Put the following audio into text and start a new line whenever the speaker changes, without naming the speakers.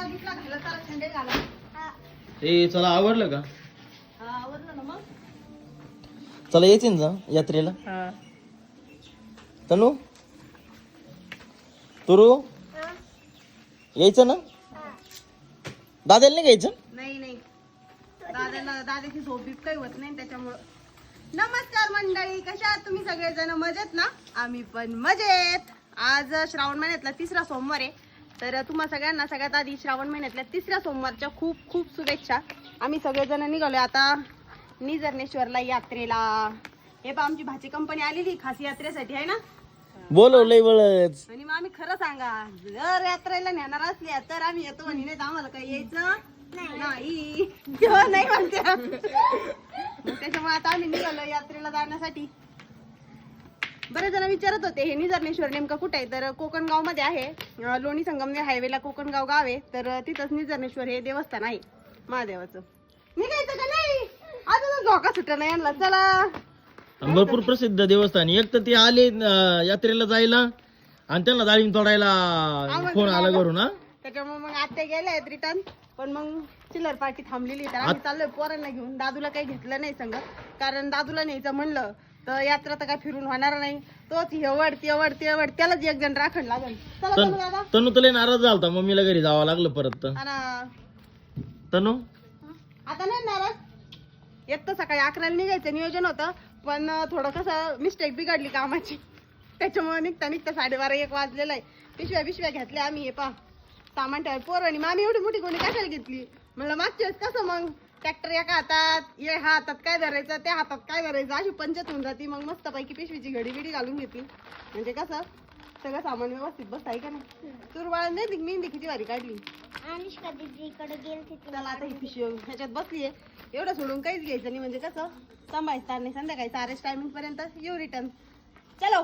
गिफ्टला घालत त्याला थंडे घाला.
ए चला आवडलं का?
आवडलं ना मग.
चला येतील ना यात्रेला. तनू तुरू यायचं ना? दादाला नाही घ्यायचं?
नाही दादाची झोप बीप काही होत नाही त्याच्यामुळं. नमस्कार मंडळी, कशा आहात तुम्ही सगळेजण? मजेत ना? आम्ही पण मजेत. आज श्रावण महिन्यातला 3रा सोमवार आहे. तर तुम्हा सगळ्यांना सगळ्यात आधी श्रावण महिन्यातल्या 3ऱ्या सोमवारच्या खूप खूप शुभेच्छा. आम्ही सगळेजण निघालोय आता निजर्णेश्वरला यात्रेला. हे पहा आमची भाची कंपनी आलेली खास यात्रेसाठी आहे ना.
बोलवलंय वळच.
आणि मग आम्ही खरं सांगा, जर यात्रेला नेणार असल्या तर आम्ही येतो आणि नाही तर आम्हाला काही यायचं नाही. तेव्हा नाही म्हणते. मग त्याच्यामुळे आता आम्ही निघालो यात्रेला जाण्यासाठी. बरेच जण विचारत होते हे निजर्णेश्वर नेमकं कुठे आहे, तर कोकणगाव मध्ये आहे. लोणी संगमनेर हायवेला कोकणगाव गाव आहे, तर तिथंच निजर्णेश्वर हे देवस्थान आहे महादेवाचं. निघायचं का नाही? अजून धोका सुटला नाही यांना. चला.
भरपूर प्रसिद्ध देवस्थान. एक तर ते आले यात्रेला जायला आणि त्यांना डाळिंब तोडायला फोन आला करून.
त्याच्यामुळे मग आत्या गेल्या आहेत रिटर्न. पण मग चिल्लर पार्टी थांबलेली, तर आम्ही चाललोय पोरांना घेऊन. दादूला काही घेतलं नाही संग, कारण दादूला न्यायचं म्हणलं तर यात्रा तर काय फिरून होणार नाही. तोच एवढ त्यालाच एक जण राखण लागेल. चला चला दादा.
तनू तुला नाराज झालता, मम्मीला घरी जावं लागलं परत. तनू
आता नाही नाराज. एक तर सकाळी 11ला निघायचं नियोजन होतं, पण थोडं कसं मिस्टेक बिघडली कामाची, त्याच्यामुळे निघता 12:30-1 वाजलेला आहे. पिशव्या घेतल्या आम्ही. हे पा सामान ठेवायला पोरं आणि मामी एवढी मोठी कोणी कशाला घेतली म्हणलं. मागच्या वेळेस कसं मग ट्रॅक्टर एका हातात, ह्या हातात काय धरायचं, त्या हातात काय धरायचं, अशी पंचायत होऊन जाती. मग मस्त पैकी पिशवीची घडी बिडी घालून घेतली, म्हणजे कसं सगळं सामान व्यवस्थित बसत आहे का नाही. तुरवाळ नाही मेहंदी किती भारी काढली. त्याला आता ही पिशवी ह्याच्यात बसलीये. एवढं सोडून काहीच घ्यायचं नाही, म्हणजे कसं सांभाळायचं नाही. संध्याकाळी 4 टायमिंग पर्यंत येऊ रिटर्न. चलो.